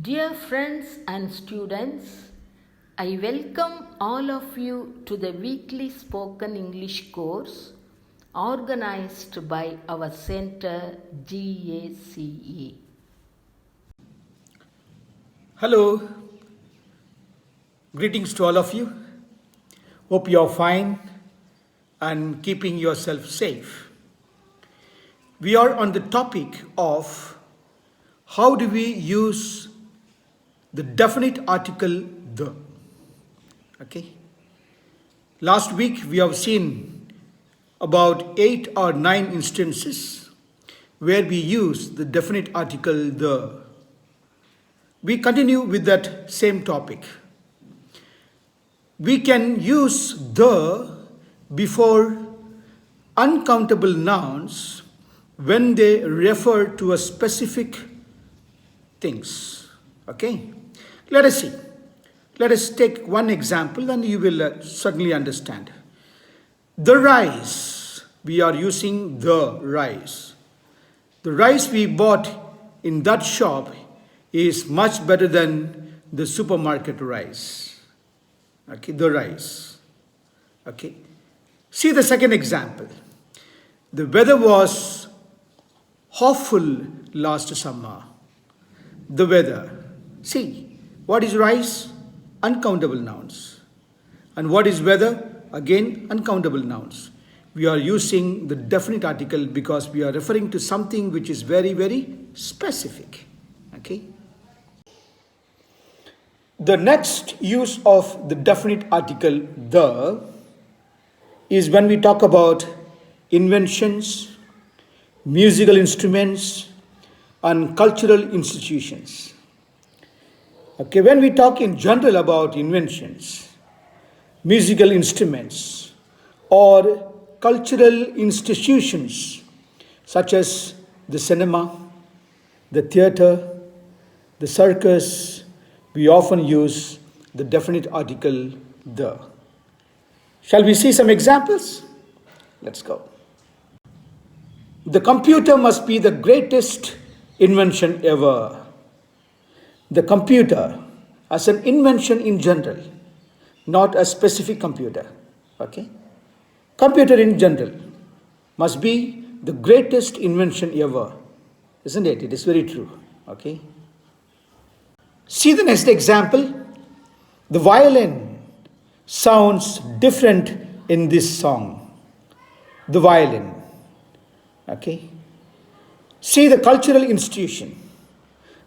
Dear friends and students, I welcome all of you to the weekly spoken English course organized by our center GACE. Hello, greetings to all of you. Hope you're fine and keeping yourself safe. We are on the topic of how do we use the definite article the. Okay. Last week we have seen about 8 or 9 instances where we use the definite article the. We continue with that same topic. We can use the before uncountable nouns when they refer to a specific things. Okay? Let us see. Let us take one example and you will certainly understand. The rice. We are using the rice. The rice we bought in that shop is much better than the supermarket rice. Okay, the rice. Okay. See the second example. The weather was awful last summer. The weather. See, what is rice? Uncountable nouns. And what is weather? Again, uncountable nouns. We are using the definite article because we are referring to something which is very, very specific. Okay. The next use of the definite article the is when we talk about inventions, musical instruments, and cultural institutions. Okay, when we talk in general about inventions, musical instruments, or cultural institutions such as the cinema, the theater, the circus, we often use the definite article the. Shall we see some examples? Let's go. The computer must be the greatest invention ever. The computer as an invention in general, not a specific computer. Okay? Computer in general must be the greatest invention ever. Isn't it? It is very true. Okay? See the next example. The violin sounds different in this song. The violin. Okay? See the cultural institution.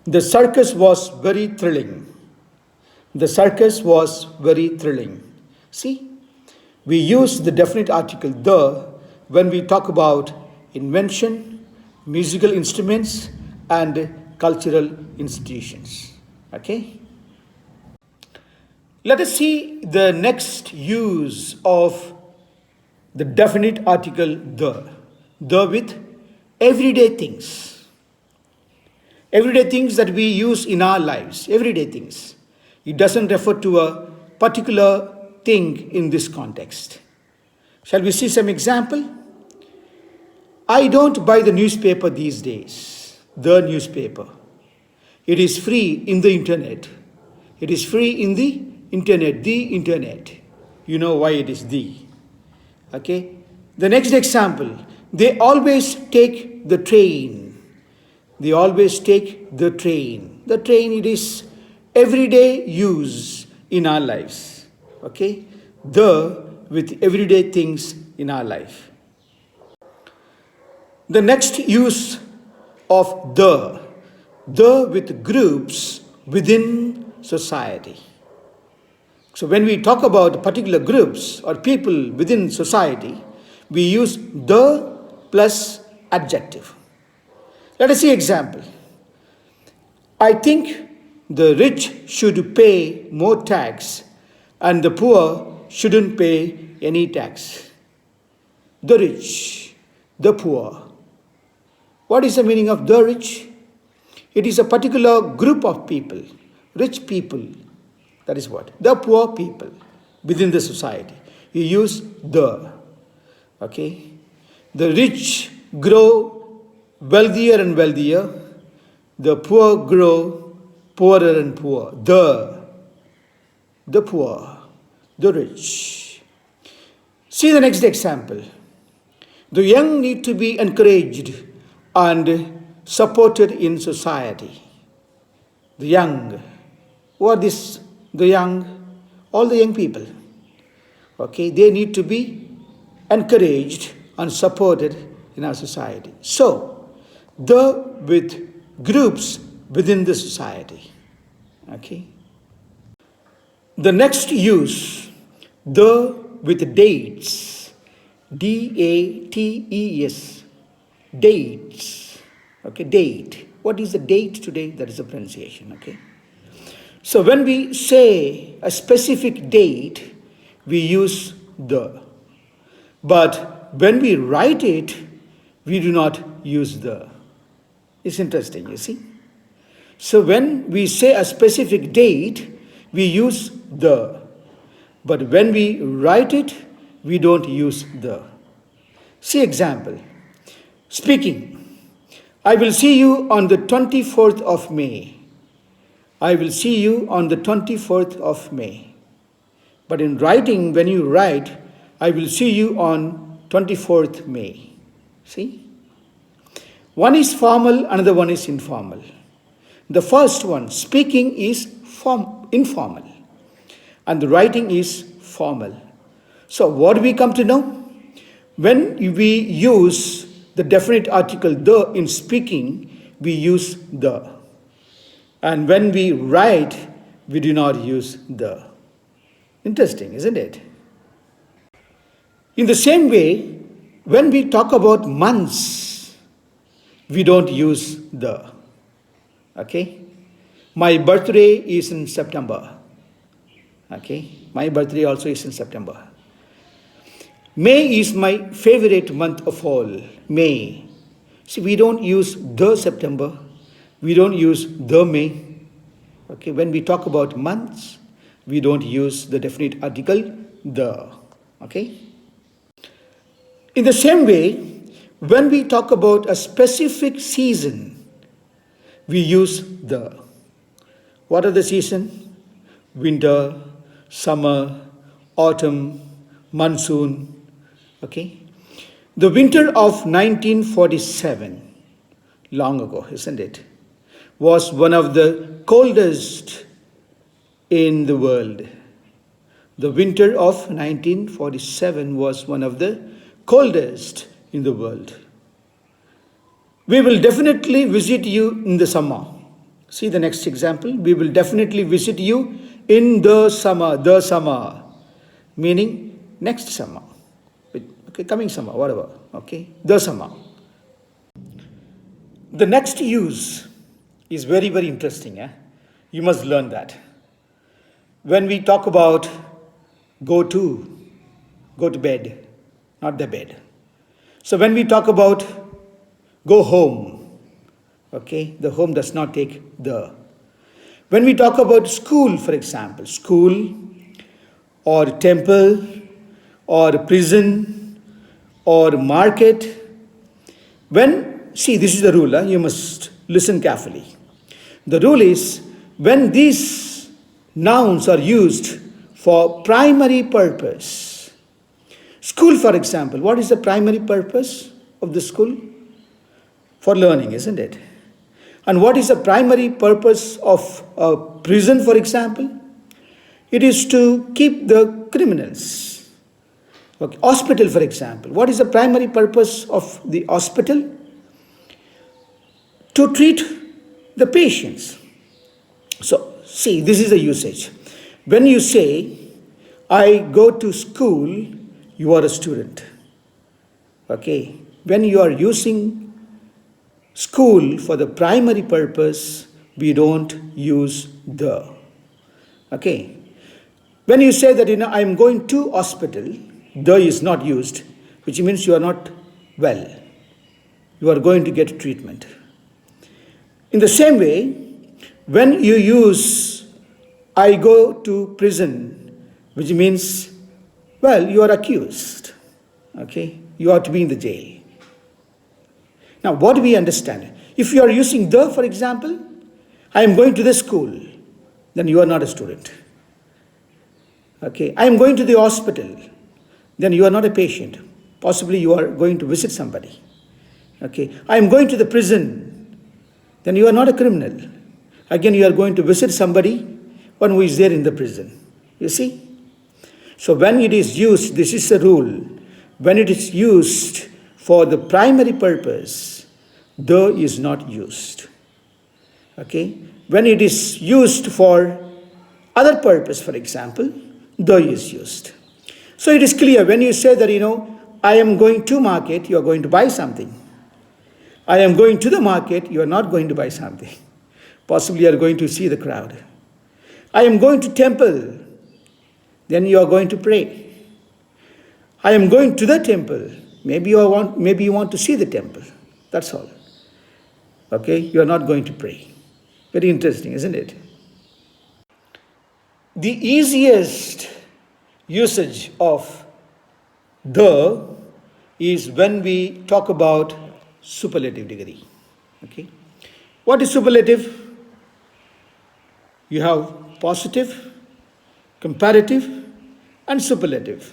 The circus was very thrilling. The circus was very thrilling. See, we use the definite article the when we talk about invention, musical instruments, and cultural institutions. Okay? Let us see the next use of the definite article the. The with everyday things. Everyday things that we use in our lives. Everyday things. It doesn't refer to a particular thing in this context. Shall we see some example? I don't buy the newspaper these days. The newspaper. It is free in the internet. It is free in the internet. The internet. You know why it is the. Okay. The next example. They always take the train. They always take the train. The train, it is everyday use in our lives. Okay. The with everyday things in our life. The next use of the with groups within society. So when we talk about particular groups or people within society, we use the plus adjective. Let us see example. I think the rich should pay more tax and the poor shouldn't pay any tax. The rich, the poor. What is the meaning of the rich? It is a particular group of people, rich people. That is what? The poor people within the society. You use the. Okay? The rich grow wealthier and wealthier. The poor grow poorer and poor. The poor, the rich. See the next example. The young need to be encouraged and supported in society. The young. Who are this? The young? All the young people. Okay, they need to be encouraged and supported in our society. So, the with groups within the society. Okay. The next use, the with dates. DATES. Dates. Okay, date. What is the date today? That is the pronunciation. Okay. So when we say a specific date, we use the. But when we write it, we do not use the. It's interesting, you see. So when we say a specific date, we use the. But when we write it, we don't use the. See example. Speaking. I will see you on the 24th of May. I will see you on the 24th of May. But in writing, when you write, I will see you on 24th May. See? One is formal, another one is informal. The first one, speaking, is informal. And the writing is formal. So what do we come to know? When we use the definite article the in speaking, we use the. And when we write, we do not use the. Interesting, isn't it? In the same way, when we talk about months, we don't use the. Okay? My birthday is in September. Okay? My birthday also is in September. May is my favorite month of all. May. See, we don't use the September. We don't use the May. Okay, when we talk about months, we don't use the definite article the. Okay? In the same way, when we talk about a specific season, we use the. What are the seasons? Winter, summer, autumn, monsoon. Okay? The winter of 1947, long ago, isn't it, was one of the coldest in the world. The winter of 1947 was one of the coldest in the world. We will definitely visit you in the summer. See the next example. We will definitely visit you in the summer, meaning next summer. Okay, coming summer, whatever. Okay, the summer. The next use is very, very interesting. You must learn that. When we talk about go to bed, not the bed. So when we talk about go home, okay, the home does not take the. When we talk about school, for example, school or temple or prison or market, see, this is the rule, you must listen carefully. The rule is when these nouns are used for primary purpose. School, for example, what is the primary purpose of the school? For learning, isn't it? And what is the primary purpose of a prison, for example? It is to keep the criminals. Okay. Hospital, for example. What is the primary purpose of the hospital? To treat the patients. So, see, this is the usage. When you say, I go to school, you are a student. Okay. When you are using school for the primary purpose, we don't use the. Okay. When you say that, I am going to hospital, the is not used, which means you are not well. You are going to get treatment. In the same way, when you use I go to prison, which means, well, you are accused. Okay? You are to be in the jail. Now, what do we understand? If you are using the, for example, I am going to the school, then you are not a student. Okay, I am going to the hospital, then you are not a patient. Possibly you are going to visit somebody. Okay, I am going to the prison, then you are not a criminal. Again, you are going to visit somebody, one who is there in the prison. You see? So when it is used, this is a rule, when it is used for the primary purpose, the is not used. Okay? When it is used for other purpose, for example, the is used. So it is clear when you say that, I am going to market, you are going to buy something. I am going to the market, you are not going to buy something. Possibly you are going to see the crowd. I am going to temple, then you are going to pray. I am going to the temple, maybe you want to see the temple. That's all. Okay, you are not going to pray. Very interesting, isn't it? The easiest usage of the is when we talk about superlative degree. Okay, what is superlative? You have positive, comparative, and superlative.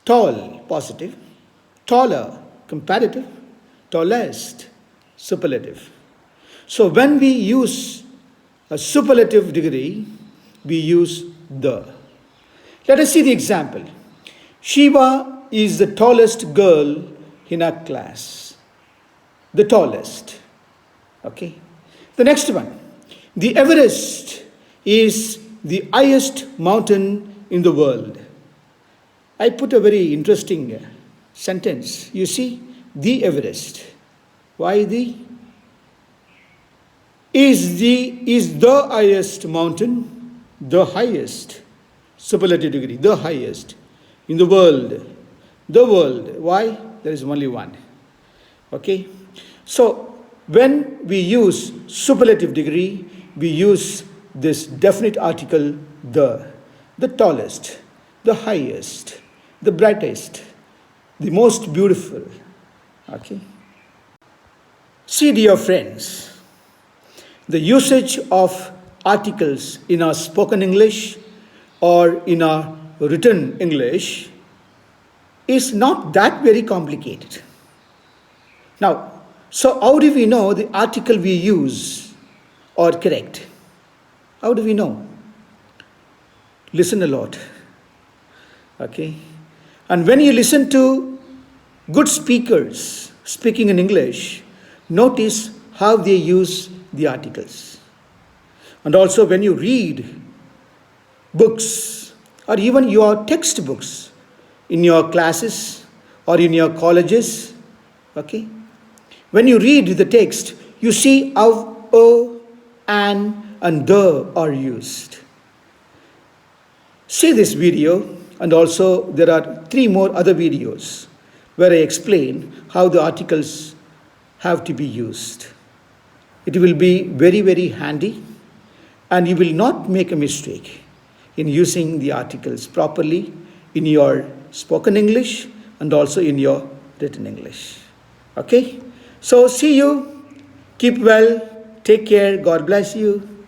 Tall, positive; taller, comparative; tallest, superlative. So when we use a superlative degree, we use the. Let us see the example. Shiva is the tallest girl in our class. The tallest. Okay. The next one. The Everest is the highest mountain in the world. I put a very interesting sentence. You see, the Everest. Why the? Is the highest mountain the highest? Superlative degree, the highest in the world. The world. Why? There is only one. Okay. So when we use superlative degree, we use this definite article the tallest, the highest, the brightest, the most beautiful. Okay. See, dear friends, the usage of articles in our spoken English or in our written English is not that very complicated. Now, so how do we know the article we use are correct? How do we know? Listen a lot. Okay? And when you listen to good speakers speaking in English, notice how they use the articles. And also when you read books or even your textbooks in your classes or in your colleges, okay, when you read the text, you see how a, an, and the are used. See this video, and also there are 3 more other videos where I explain how the articles have to be used. It will be very, very handy, and you will not make a mistake in using the articles properly in your spoken English and also in your written English. Okay? So see you. Keep well. Take care. God bless you.